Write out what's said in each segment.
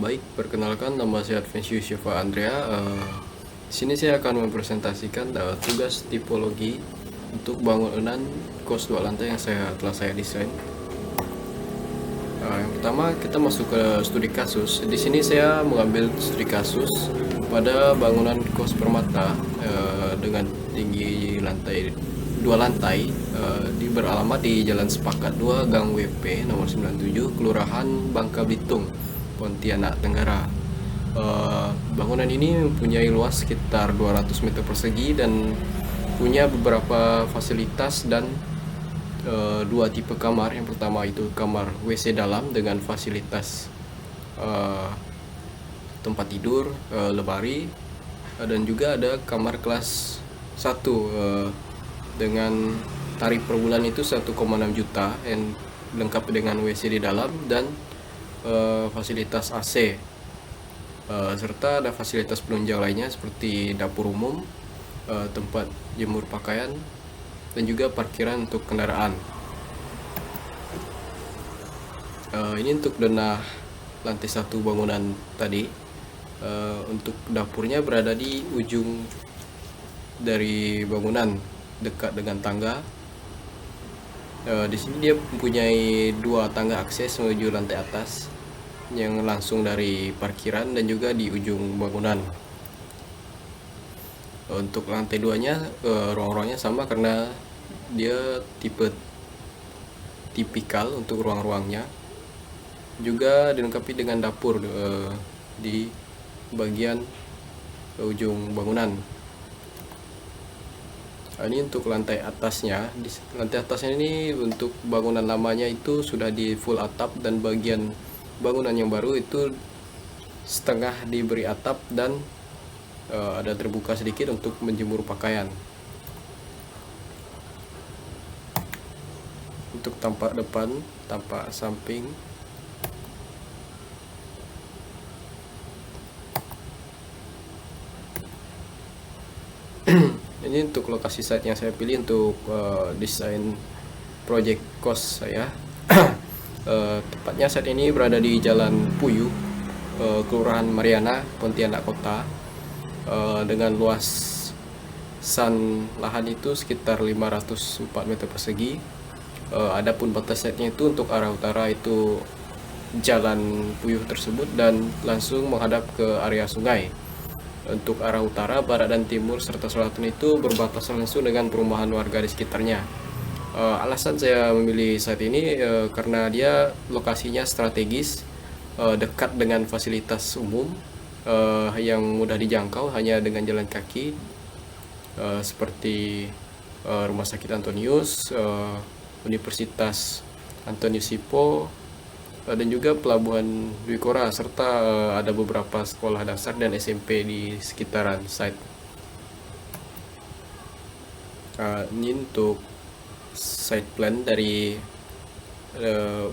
Baik, perkenalkan nama saya Adventius Yova Andrea. Di sini saya akan mempresentasikan tugas tipologi untuk bangunan kos 2 lantai yang telah saya desain. Yang pertama kita masuk ke studi kasus. Di sini saya mengambil studi kasus pada bangunan kos permata dengan tinggi dua lantai beralamat di Jalan Sepakat 2 Gang WP nomor 97 Kelurahan Bangka Belitung, Pontianak Tenggara. Bangunan ini mempunyai luas sekitar 200 meter persegi dan punya beberapa fasilitas dan dua tipe kamar. Yang pertama itu kamar WC dalam dengan fasilitas tempat tidur, lemari, dan juga ada kamar kelas 1 dengan tarif per bulan itu 1,6 juta yang lengkap dengan WC di dalam dan fasilitas AC, serta ada fasilitas penunjang lainnya seperti dapur umum, tempat jemur pakaian, dan juga parkiran untuk kendaraan. Ini untuk denah lantai 1 bangunan tadi. Untuk dapurnya berada di ujung dari bangunan dekat dengan tangga. Di sini dia mempunyai 2 tangga akses menuju lantai atas yang langsung dari parkiran dan juga di ujung bangunan. Untuk lantai 2-nya ruang-ruangnya sama karena dia tipe tipikal untuk ruang-ruangnya. Juga dilengkapi dengan dapur di bagian ujung bangunan. Ini untuk lantai atasnya. Di lantai atasnya ini untuk bangunan lamanya itu sudah di full atap, dan bagian bangunan yang baru itu setengah diberi atap dan ada terbuka sedikit untuk menjemur pakaian. Untuk tampak depan, tampak samping, ini untuk lokasi site yang saya pilih untuk desain project kos saya. Tepatnya saat ini berada di Jalan Puyuh, Kelurahan Mariana, Pontianak Kota, dengan luasan lahan itu sekitar 504 meter persegi. Adapun batas site-nya itu untuk arah utara itu Jalan Puyuh tersebut dan langsung menghadap ke area sungai. Untuk arah utara, barat, dan timur serta selatan itu berbatasan langsung dengan perumahan warga di sekitarnya. Alasan saya memilih saat ini karena dia lokasinya strategis, dekat dengan fasilitas umum yang mudah dijangkau hanya dengan jalan kaki, seperti Rumah Sakit Antonius, Universitas Antonius Hippo, dan juga Pelabuhan Dwi Kora, serta ada beberapa sekolah dasar dan SMP di sekitaran site. Ini untuk site plan dari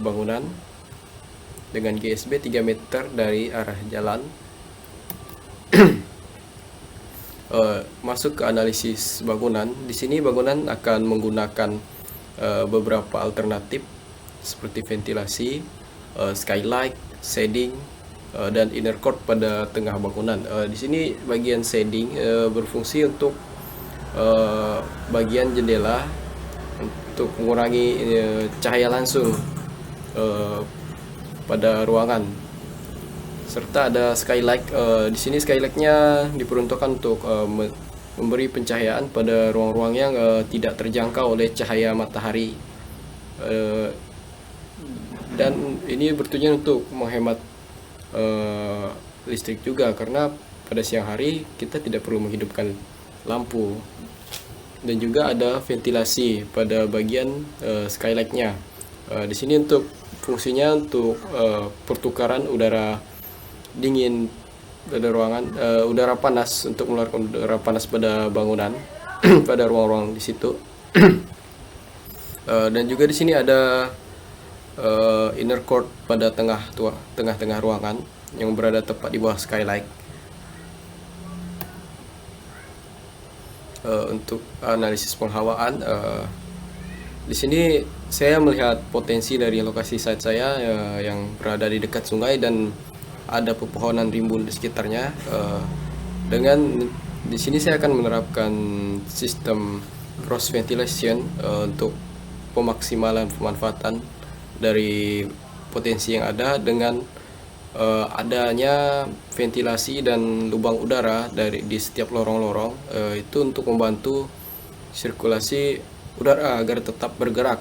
bangunan dengan GSB 3 meter dari arah jalan. Masuk ke analisis bangunan. Di sini bangunan akan menggunakan beberapa alternatif seperti ventilasi, skylight, shading, dan inner court pada tengah bangunan. Di sini bagian shading berfungsi untuk bagian jendela untuk mengurangi cahaya langsung pada ruangan. Serta ada skylight. Di sini skylightnya diperuntukkan untuk memberi pencahayaan pada ruang-ruang yang tidak terjangkau oleh cahaya matahari. Dan ini bertujuan untuk menghemat listrik juga, karena pada siang hari kita tidak perlu menghidupkan lampu. Dan juga ada ventilasi pada bagian skylightnya. Di sini untuk fungsinya untuk pertukaran udara dingin pada ruangan, udara panas, untuk mengeluarkan udara panas pada bangunan pada ruang-ruang di situ. Dan juga di sini ada inner court pada tengah-tengah ruangan yang berada tepat di bawah skylight. Untuk analisis penghawaan, di sini saya melihat potensi dari lokasi site saya yang berada di dekat sungai dan ada pepohonan rimbun di sekitarnya. Dengan di sini saya akan menerapkan sistem cross ventilation untuk pemaksimalan pemanfaatan dari potensi yang ada dengan adanya ventilasi dan lubang udara di setiap lorong-lorong, itu untuk membantu sirkulasi udara agar tetap bergerak.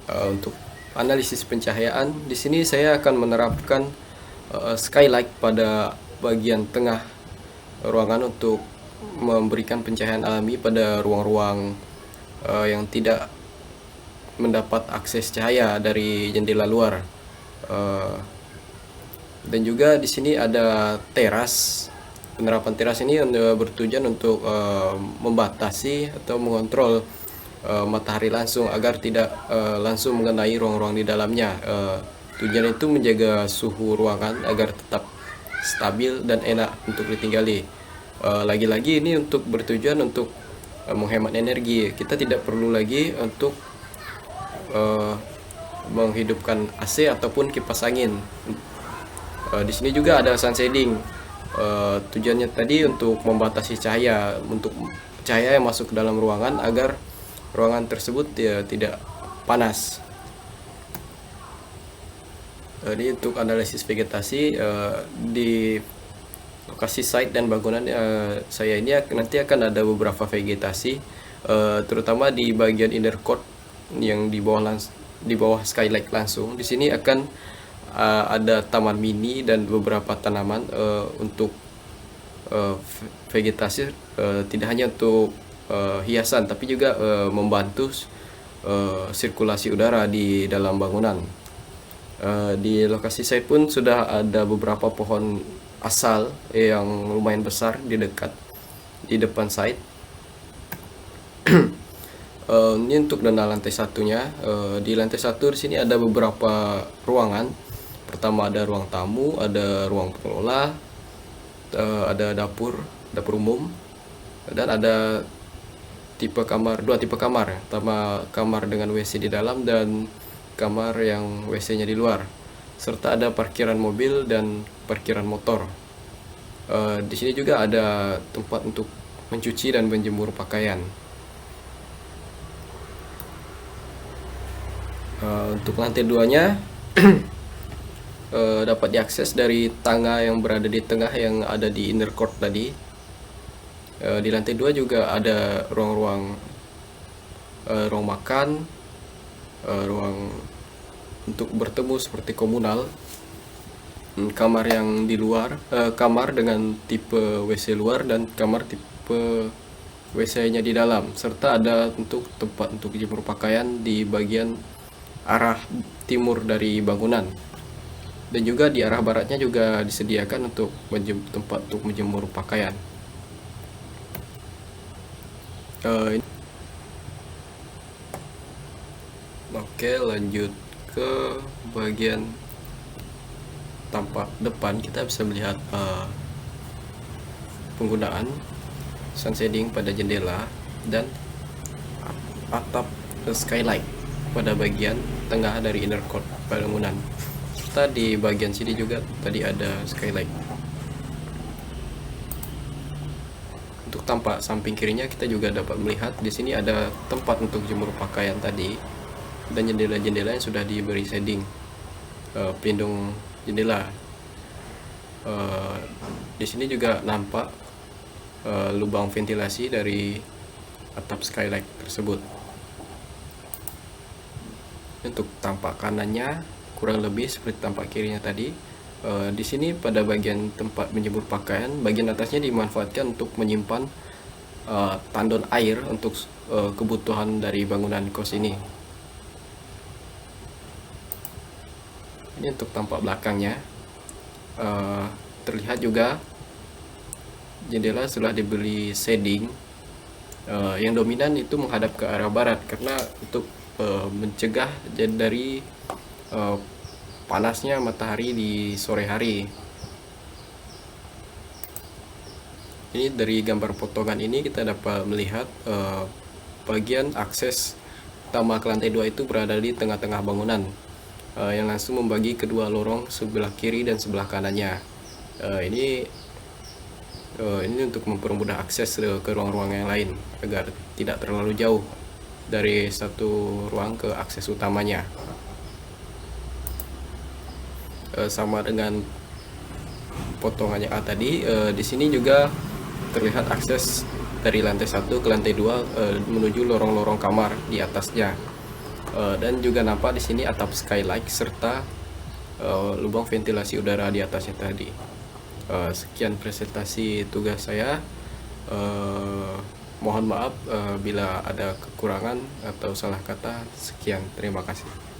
Untuk analisis pencahayaan, di sini saya akan menerapkan skylight pada bagian tengah ruangan untuk memberikan pencahayaan alami pada ruang-ruang yang tidak mendapat akses cahaya dari jendela luar. Dan juga di sini ada teras. Penerapan teras ini bertujuan untuk membatasi atau mengontrol matahari langsung agar tidak langsung mengenai ruang-ruang di dalamnya. Tujuan itu menjaga suhu ruangan agar tetap stabil dan enak untuk ditinggali. Lagi-lagi ini untuk bertujuan untuk menghemat energi. Kita tidak perlu lagi untuk menghidupkan AC ataupun kipas angin. Di sini juga ada sun shading. Tujuannya tadi untuk membatasi cahaya, untuk cahaya yang masuk ke dalam ruangan agar ruangan tersebut tidak panas. Ini untuk analisis vegetasi di lokasi site dan bangunan saya ini nanti akan ada beberapa vegetasi, terutama di bagian inner court yang di bawah skylight langsung. Di sini akan ada taman mini dan beberapa tanaman untuk vegetasi, tidak hanya untuk hiasan tapi juga membantu sirkulasi udara di dalam bangunan. Di lokasi saya pun sudah ada beberapa pohon asal yang lumayan besar di depan site. Ini untuk dana lantai satunya. Di lantai satu di sini ada beberapa ruangan. Pertama ada ruang tamu, ada ruang pengelola, ada dapur umum, dan ada dua tipe kamar. Pertama, kamar dengan WC di dalam dan kamar yang WC-nya di luar, serta ada parkiran mobil dan parkiran motor. Di sini juga ada tempat untuk mencuci dan menjemur pakaian. Untuk lantai 2-nya dapat diakses dari tangga yang berada di tengah yang ada di inner court tadi. Di lantai 2 juga ada ruang makan, ruang untuk bertemu seperti komunal, kamar yang di luar, kamar dengan tipe WC luar dan kamar tipe WC-nya di dalam, serta ada untuk tempat untuk jemur pakaian di bagian arah timur dari bangunan. Dan juga di arah baratnya juga disediakan untuk tempat untuk menjemur pakaian. Oke, lanjut ke bagian tampak depan. Kita bisa melihat penggunaan sun shading pada jendela dan atap skylight pada bagian tengah dari inner court bangunan. Serta di bagian sini juga tadi ada skylight. Untuk tampak samping kirinya kita juga dapat melihat di sini ada tempat untuk jemur pakaian tadi dan jendela-jendela yang sudah diberi shading pelindung jendela. Di sini juga nampak lubang ventilasi dari atap skylight tersebut. Untuk tampak kanannya kurang lebih seperti tampak kirinya tadi. Di sini pada bagian tempat menjemur pakaian, bagian atasnya dimanfaatkan untuk menyimpan tandon air untuk kebutuhan dari bangunan kos ini. Ini untuk tampak belakangnya. Terlihat juga jendela sudah diberi shading. Yang dominan itu menghadap ke arah barat karena untuk mencegah dari panasnya matahari di sore hari. Ini dari gambar potongan ini kita dapat melihat bagian akses utama ke lantai 2 itu berada di tengah-tengah bangunan, yang langsung membagi kedua lorong sebelah kiri dan sebelah kanannya. Ini untuk mempermudah akses ke ruang-ruang yang lain agar tidak terlalu jauh dari satu ruang ke akses utamanya. Sama dengan potongannya A tadi, di sini juga terlihat akses dari lantai 1 ke lantai 2 menuju lorong-lorong kamar di atasnya. Dan juga nampak di sini atap skylight serta lubang ventilasi udara di atasnya tadi. Sekian presentasi tugas saya. Mohon maaf bila ada kekurangan atau salah kata. Sekian, terima kasih.